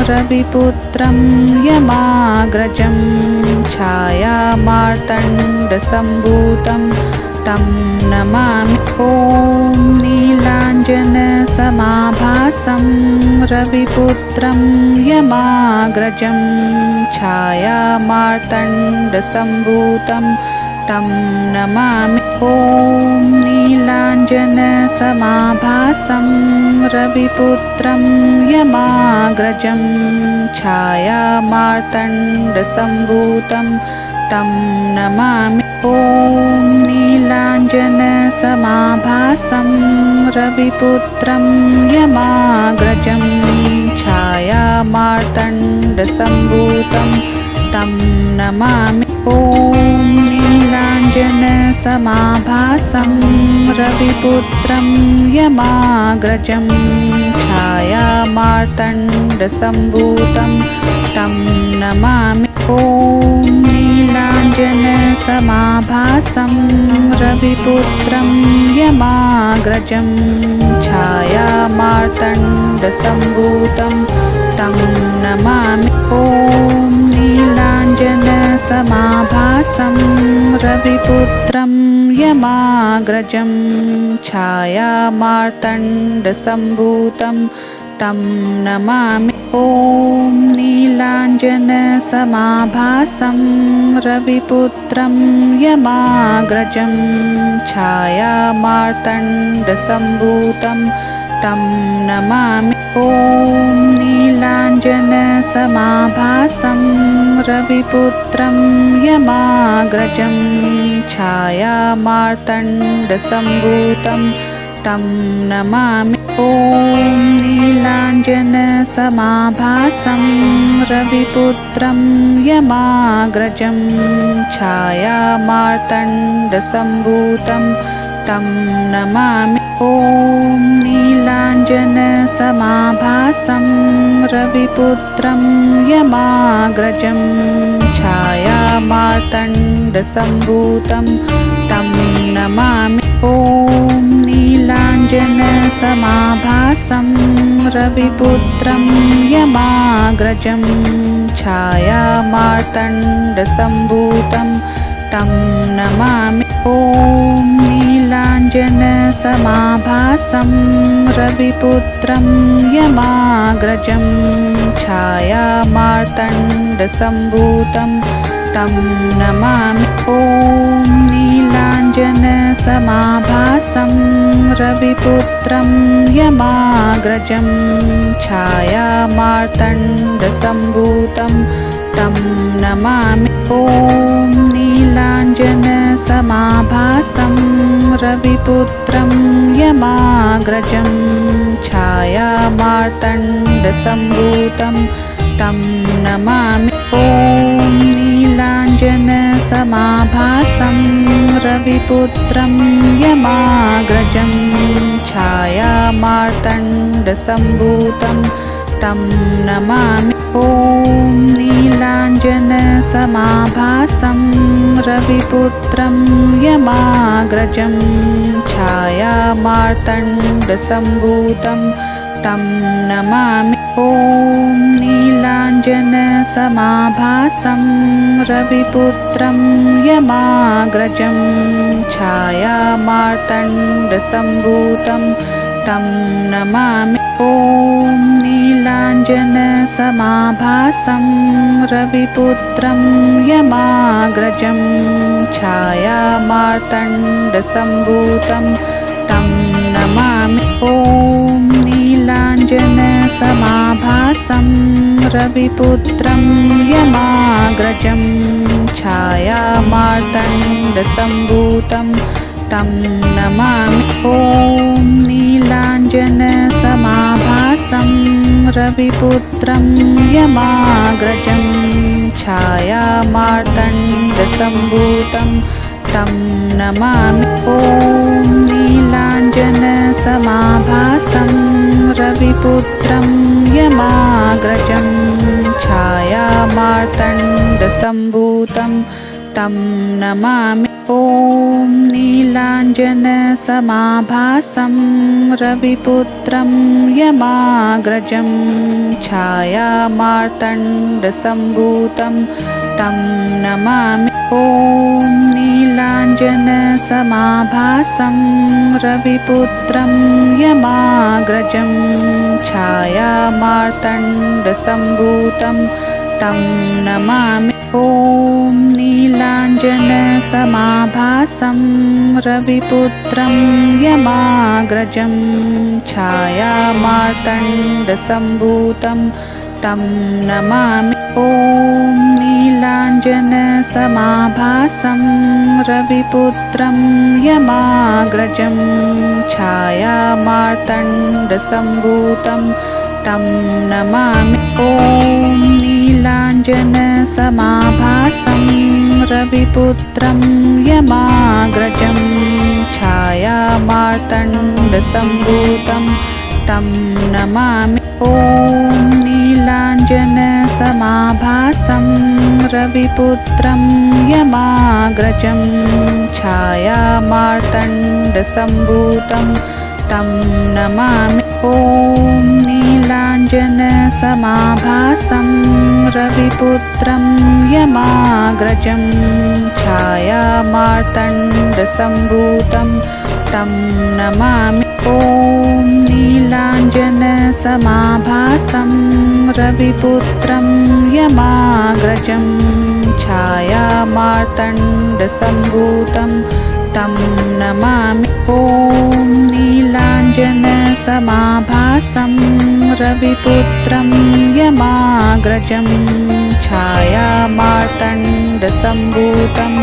रविपुत्रं यमाग्रजं छायामार्तण्डसम्भूतं तं नमामि। ॐ नीलाञ्जनसमाभासं रविपुत्रं यमाग्रजं छायामार्तण्डसम्भूतं तं नमामि। ॐ नीलाञ्जनसमाभासं रविपुत्रं यमाग्रजं छायामार्तण्डसम्भूतं तं नमामि। ॐ नीलाञ्जनसमाभासं रविपुत्रं यमाग्रजं छायामार्तण्डसम्भूतं तं नमामि। ॐ नीलाञ्जनसमाभासं रविपुत्रं यमाग्रजं छायामार्तण्डसम्भूतं तं नमामि। ॐ नीलाञ्जनसमाभासं रविपुत्रं यमाग्रजं छायामार्तण्डसम्भूतं तं नमामि। ॐ नीलाञ्जनसमाभासं रविपुत्रं यमाग्रजं छायामार्तण्डसम्भूतं तं नमामि। ॐ नीलाञ्जनसमाभासं रविपुत्रं यमाग्रजं छायामार्तण्डसम्भूतं तं नमामि। ॐ नीलाञ्जनसमाभासं रविपुत्रं यमाग्रजं छायामार्तण्डसम्भूतं तं नमामि। ॐ नीलाञ्जनसमाभासं रविपुत्रं यमाग्रजं छायामार्तण्डसम्भूतं तं नमामि। ॐ नीलाञ्जनसमाभासं रविपुत्रं यमाग्रजं छायामार्तण्डसम्भूतं तं नमामि। ॐ नीलाञ्जनसमाभासं रविपुत्रं यमाग्रजं छायामार्तण्डसम्भूतं तं नमामि। ॐ नीलाञ्जनसमाभासं रविपुत्रं यमाग्रजं छायामार्तण्डसम्भूतं तं नमामि। ॐ नीलाञ्जनसमाभासं रविपुत्रं यमाग्रजं छायामार्तण्डसम्भूतं तं नमामि। ॐ नीलाञ्जनसमाभासं रविपुत्रं यमाग्रजं छायामार्तण्डसम्भूतं तं नमामि। ॐ नीलाञ्जनसमाभासं रविपुत्रं यमाग्रजं छायामार्तण्डसम्भूतं तं नमामि। ॐ नीलाञ्जनसमाभासं रविपुत्रं यमाग्रजं छायामार्तण्डसम्भूतं तं नमामि। ॐ नीलाञ्जनसमाभासं रविपुत्रं यमाग्रजं छायामार्तण्डसम्भूतं तं नमामि। ॐ नीलाञ्जनसमाभासं रविपुत्रं यमाग्रजं छायामार्तण्डसम्भूतं तं नमामि। ॐ नीलाञ्जनसमाभासं रविपुत्रं यमाग्रजं छायामार्तण्डसम्भूतं तं नमामि। ॐ नीलाञ्जनसमाभासं रविपुत्रं यमाग्रजं छायामार्तण्डसम्भूतं तं नमामि। ॐ नीलाञ्जनसमाभासं रविपुत्रं यमाग्रजं मार्तण्डसम्भूतं तं नमामि। ॐ नीलाञ्जनसमाभासं रविपुत्रं यमाग्रजं छायामार्तण्डसम्भूतं तं नमामि। ॐ नीलाञ्जनसमाभासं रविपुत्रं यमाग्रजं छायामार्तण्डसम्भूतं तं नमामि। ॐ नीलाञ्जनसमाभासं रविपुत्रं यमाग्रजं छायामार्तण्डसम्भूतं तं नमामि। ॐ नीलाञ्जनसमाभासं रविपुत्रं यमाग्रजं छायामार्तण्डसम्भूतं तं नमामि। ॐ नीलाञ्जनसमाभासं रविपुत्रं यमाग्रजं छायामार्तण्डसम्भूतं तं नमामि। ॐ नीलाञ्जनसमाभासं रविपुत्रं यमाग्रजं छायामार्तण्डसम्भूतं तं नमामि। ॐ नीलाञ्जनसमाभासं रविपुत्रं यमाग्रजं छायामार्तण्डसम्भूतं तं नमामि। ॐ नीलाञ्जनसमाभासं रविपुत्रं यमाग्रजं छायामार्तण्डसम्भूतं तं नमामि। ॐ नीलाञ्जनसमाभासं रविपुत्रं यमाग्रजं छायामार्तण्डसम्भूतं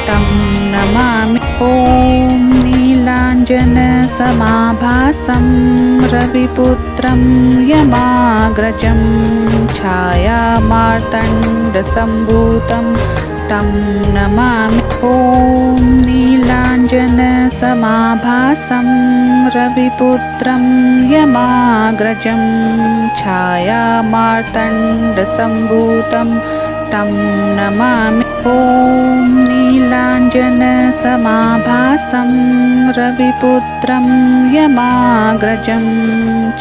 तं नमामि। ॐ नीलाञ्जनसमाभासं रविपुत्रं यमाग्रजं छायामार्तण्डसम्भूतं तं नमामि। ॐ नीलाञ्जनसमाभासं रविपुत्रं यमाग्रजं छायामार्तण्डसम्भूतं तं नमामि। ॐ नीलाञ्जनसमाभासं रविपुत्रं यमाग्रजं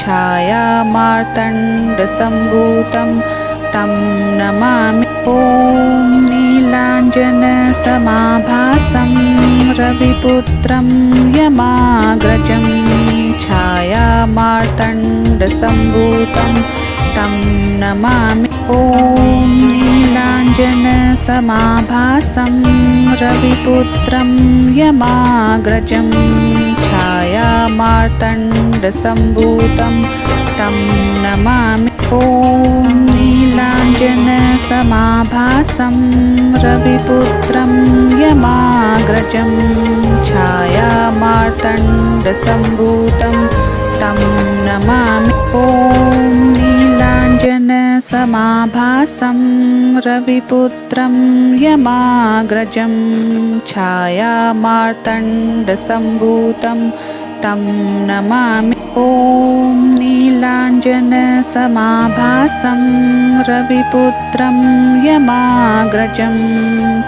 छायामार्तण्डसम्भूतं तं नमामि। ॐ नीलाञ्जनसमाभासं रविपुत्रं यमाग्रजं छायामार्तण्डसम्भूतं तं नमामि। ॐ नीलाञ्जनसमाभासं रविपुत्रं यमाग्रजं छायामार्तण्डसम्भूतं तं नमामि। ॐ नीलाञ्जनसमाभासं रविपुत्रं यमाग्रजं छायामार्तण्डसम्भूतं तं नमामि। ॐ नीलाञ्जनसमाभासं रविपुत्रं यमाग्रजं छायामार्तण्डसम्भूतं तं नमामि। ॐ नीलाञ्जनसमाभासं रविपुत्रं यमाग्रजं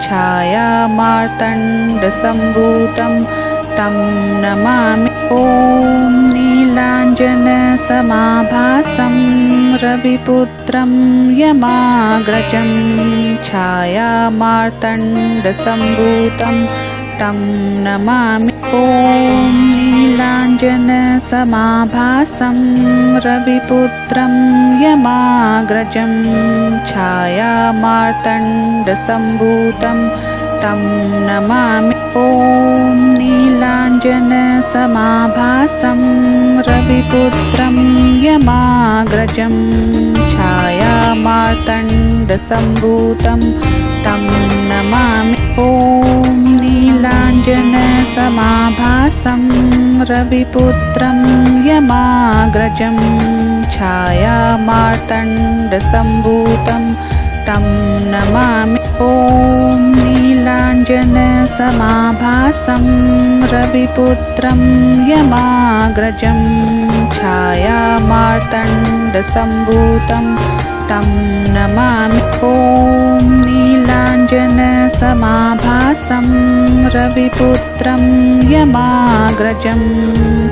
छायामार्तण्डसम्भूतं तं नमामि। ॐ नीलाञ्जनसमाभासं रविपुत्रं यमाग्रजं छायामार्तण्डसम्भूतं तं नमामि। ॐ नीलाञ्जनसमाभासं रविपुत्रं यमाग्रजं छायामार्तण्डसम्भूतं तं नमामि। ॐ नीलाञ्जनसमाभासं रविपुत्रं यमाग्रजं छायामार्तण्डसम्भूतं तं नमामि। ॐ नीलाञ्जनसमाभासं रविपुत्रं यमाग्रजं छायामार्तण्डसम्भूतं तं नमामि। ॐ नीलाञ्जनसमाभासं रविपुत्रं यमाग्रजं छायामार्तण्डसम्भूतं तं नमामि। ॐ नीलाञ्जनसमाभासं रविपुत्रं यमाग्रजं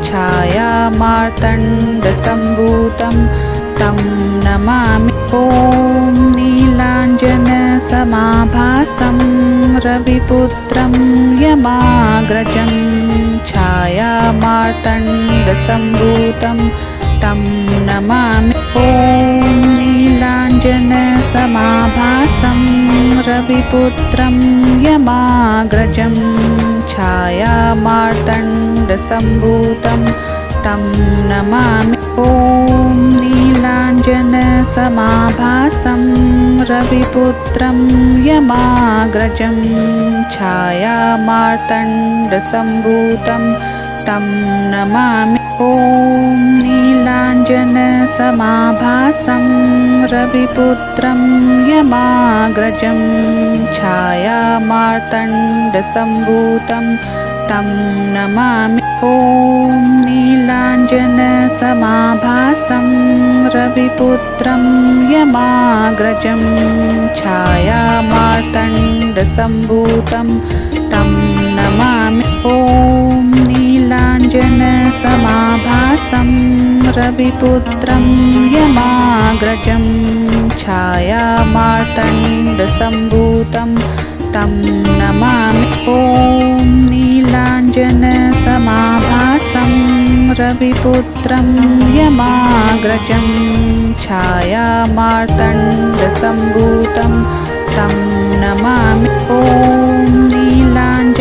छायामार्तण्डसम्भूतं तं नमामि। ॐ नीलाञ्जनसमाभासं रविपुत्रं यमाग्रजं छायामार्तण्डसम्भूतं तं नमामि। ॐ नीलाञ्जनसमाभासं रविपुत्रं यमाग्रजं छायामार्तण्डसम्भूतं तं नमामि। ॐ नीलाञ्जनसमाभासं रविपुत्रं यमाग्रजं छायामार्तण्डसम्भूतं तं नमामि। ॐ नीलाञ्जनसमाभासं रविपुत्रं यमाग्रजं छायामार्तण्डसम्भूतं तं नमामि। ॐ नीलाञ्जनसमाभासं रविपुत्रं यमाग्रजं छायामार्तण्डसम्भूतं तं नमामि। ॐ नीलाञ्जनसमाभासं रविपुत्रं यमाग्रजं छायामार्तण्डसम्भूतं तं नमामि। ॐ नीलाञ्जनसमाभासं रविपुत्रं यमाग्रजं छायामार्तण्डसम्भूतं तं नमामि। ॐ नीलाञ्जनसमाभासं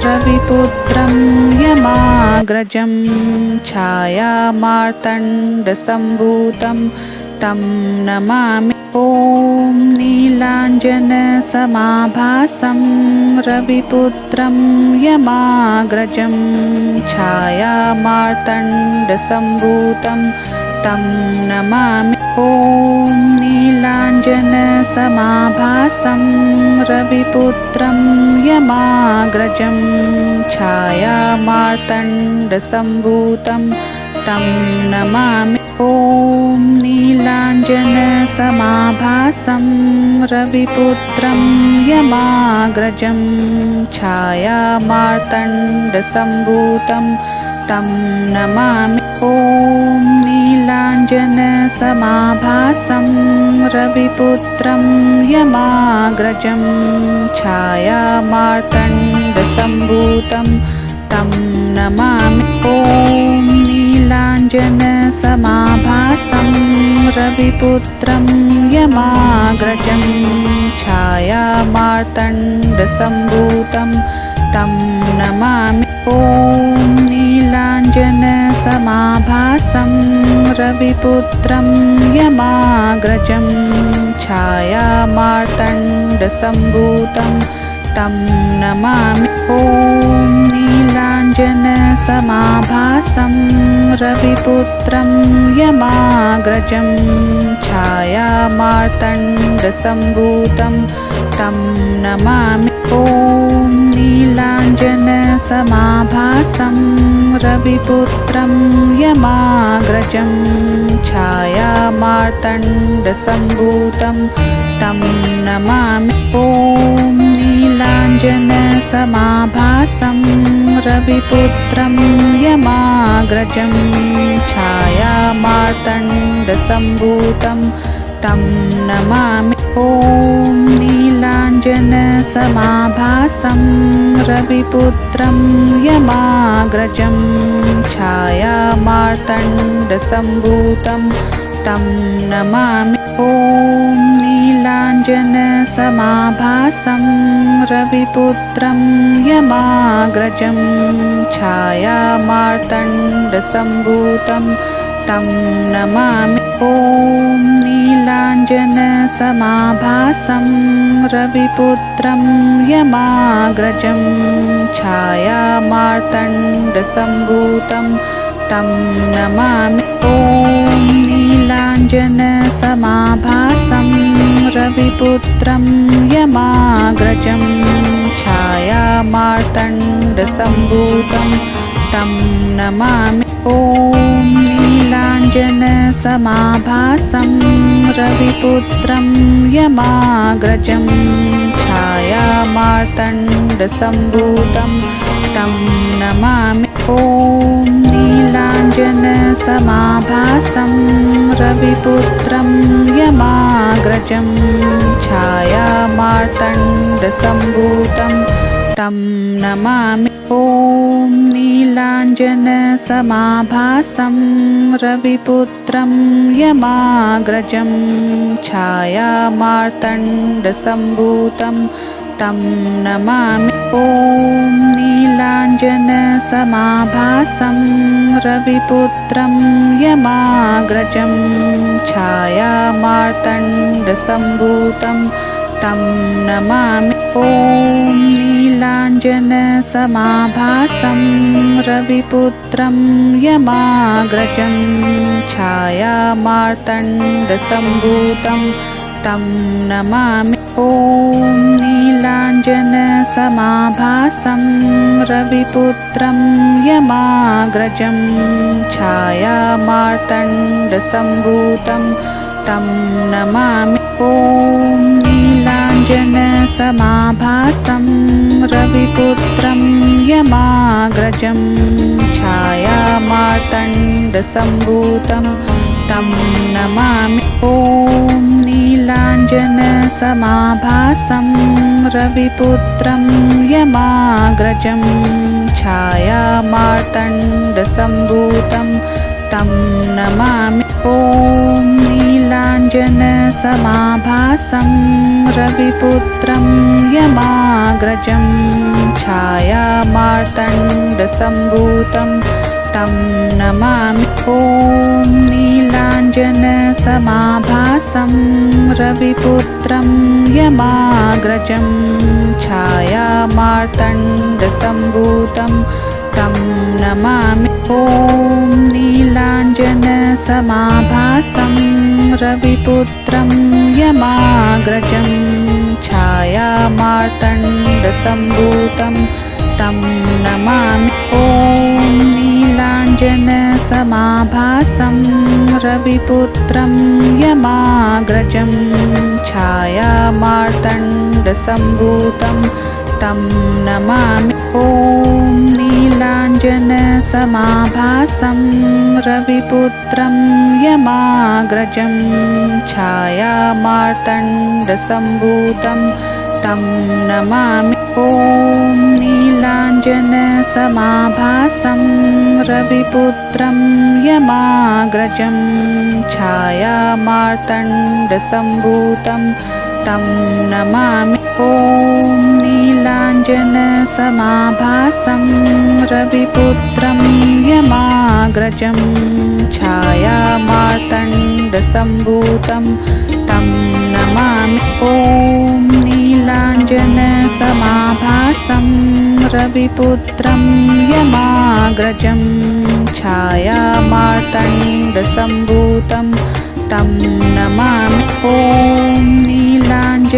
रविपुत्रं यमाग्रजं छायामार्तण्डसम्भूतं तं नमामि। ॐ नीलाञ्जनसमाभासं रविपुत्रं यमाग्रजं छायामार्तण्डसम्भूतं तं नमामि। ॐ नीलाञ्जनसमाभासं रविपुत्रं यमाग्रजं छायामार्तण्डसम्भूतं तं नमामि। ॐ नीलाञ्जनसमाभासं रविपुत्रं यमाग्रजं छायामार्तण्डसम्भूतं तं नमामि। ॐ नीलाञ्जनसमाभासं रविपुत्रं यमाग्रजं छायामार्तण्डसम्भूतं तं नमामि। ॐ नीलाञ्जनसमाभासं रविपुत्रं यमाग्रजं छायामार्तण्डसम्भूतं तं नमामि। ॐ नीलाञ्जनसमाभासं रविपुत्रं यमाग्रजं छायामार्तण्डसम्भूतं तं नमामि। ॐ नीलाञ्जनसमाभासं रविपुत्रं यमाग्रजं छायामार्तण्डसम्भूतं तं नमामि। ॐ नीलाञ्जनसमाभासं रविपुत्रं यमाग्रजं छायामार्तण्डसम्भूतं तं नमामि। ॐ नीलाञ्जनसमाभासं रविपुत्रं यमाग्रजं छायामार्तण्डसम्भूतं तं नमामि। ॐ नीलाञ्जनसमाभासं रविपुत्रं यमाग्रजं छायामार्तण्डसम्भूतं तं नमामि। ॐ नीलाञ्जनसमाभासं रविपुत्रं यमाग्रजं छायामार्तण्डसम्भूतं तं नमामि। ॐ नीलाञ्जनसमाभासं रविपुत्रं यमाग्रजं छायामार्तण्डसम्भूतं तं नमामि। ॐ नीलाञ्जनसमाभासं रविपुत्रं यमाग्रजं छायामार्तण्डसम्भूतं तं नमामि। ॐ नीलाञ्जनसमाभासं नीलाञ्जनसमाभासं रविपुत्रं यमाग्रजं छायामार्तण्डसम्भूतं तं नमामि। ॐ नीलाञ्जनसमाभासं रविपुत्रं यमाग्रजं छायामार्तण्डसम्भूतं तं नमामि। ॐ नीलाञ्जनसमाभासं रविपुत्रं यमाग्रजं छायामार्तण्डसम्भूतं तं नमामि। ॐ नीलाञ्जनसमाभासं रविपुत्रं यमाग्रजं छायामार्तण्डसम्भूतं तं नमामि। ॐ नीलाञ्जनसमाभासं रविपुत्रं यमाग्रजं छायामार्तण्डसम्भूतं तं नमामि। ॐ नीलाञ्जनसमाभासं रविपुत्रं यमाग्रजं छायामार्तण्डसम्भूतं तं नमामि। ॐ नीलाञ्जनसमाभासं रविपुत्रं यमाग्रजं छायामार्तण्डसम्भूतं तं नमामि। ॐ नीलाञ्जनसमाभासं रविपुत्रं यमाग्रजं छायामार्तण्डसम्भूतं तं नमामि। ॐ नीलाञ्जनसमाभासं रविपुत्रं यमाग्रजं छायामार्तण्डसम्भूतं तं नमामि। ॐ नीलाञ्जनसमाभासं रविपुत्रं यमाग्रजं छायामार्तण्डसम्भूतं तं नमामि। ॐ नीलाञ्जनसमाभासं रविपुत्रं यमाग्रजं छायामार्तण्डसम्भूतं तं नमामि। ॐ नीलाञ्जनसमाभासं रविपुत्रं यमाग्रजं छायामार्तण्डसम्भूतं तं नमामि। ॐ नीलाञ्जनसमाभासं रविपुत्रं यमाग्रजं छायामार्तण्डसम्भूतं तं नमामि। ॐ नीलाञ्जनसमाभासं रविपुत्रं यमाग्रजं छायामार्तण्डसम्भूतं तं नमामि। ॐ नीलाञ्जनसमाभासं रविपुत्रं यमाग्रजं छायामार्तण्डसम्भूतं तं नमामि। ॐ नीलाञ्जनसमाभासं रविपुत्रं यमाग्रजं छायामार्तण्डसम्भूतं तं नमामि। ॐ नीलाञ्जनसमाभासं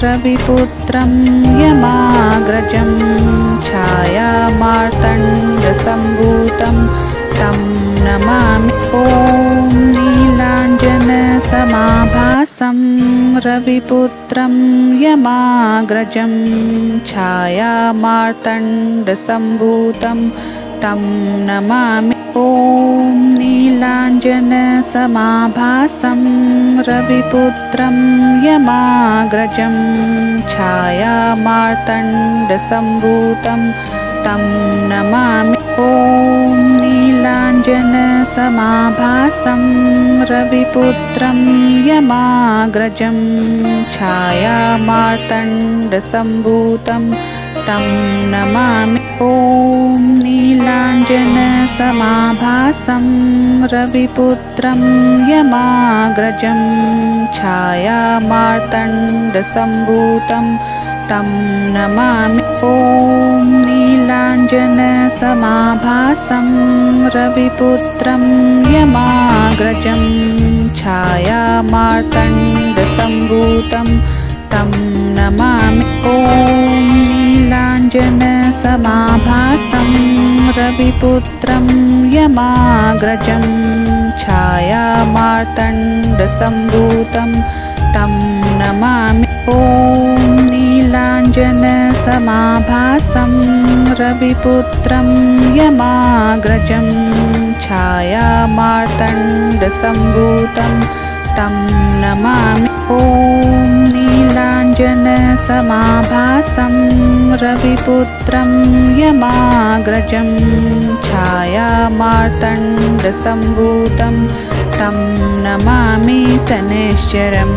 रविपुत्रं यमाग्रजं छायामार्तण्डसम्भूतं तं नमामि। ॐ नीलाञ्जनसमाभासं रविपुत्रं यमाग्रजं छायामार्तण्डसम्भूतं तं नमामि। ॐ नीलाञ्जनसमाभासं रविपुत्रं यमाग्रजं छायामार्तण्डसम्भूतं तं नमामि। ॐ नीलाञ्जनसमाभासं रविपुत्रं यमाग्रजं छायामार्तण्डसम्भूतं तं नमामि। ॐ नीलाञ्जनसमाभासं रविपुत्रं यमाग्रजं छायामार्तण्डसम्भूतं तं नमामि। ॐ नीलाञ्जनसमाभासं रविपुत्रं यमाग्रजं छायामार्तण्डसम्भूतं तं नमामि। ॐ नीलाञ्जनसमाभासं रविपुत्रं यमाग्रजं छायामार्तण्डसम्भूतं तं नमामि। ॐ नीलाञ्जनसमाभासं रविपुत्रं यमाग्रजं छायामार्तण्डसम्भूतं तं नमामि। ॐ नीलाञ्जनसमाभासं रविपुत्रं यमाग्रजं छायामार्तण्डसम्भूतं तं नमामि शनैश्चरम्।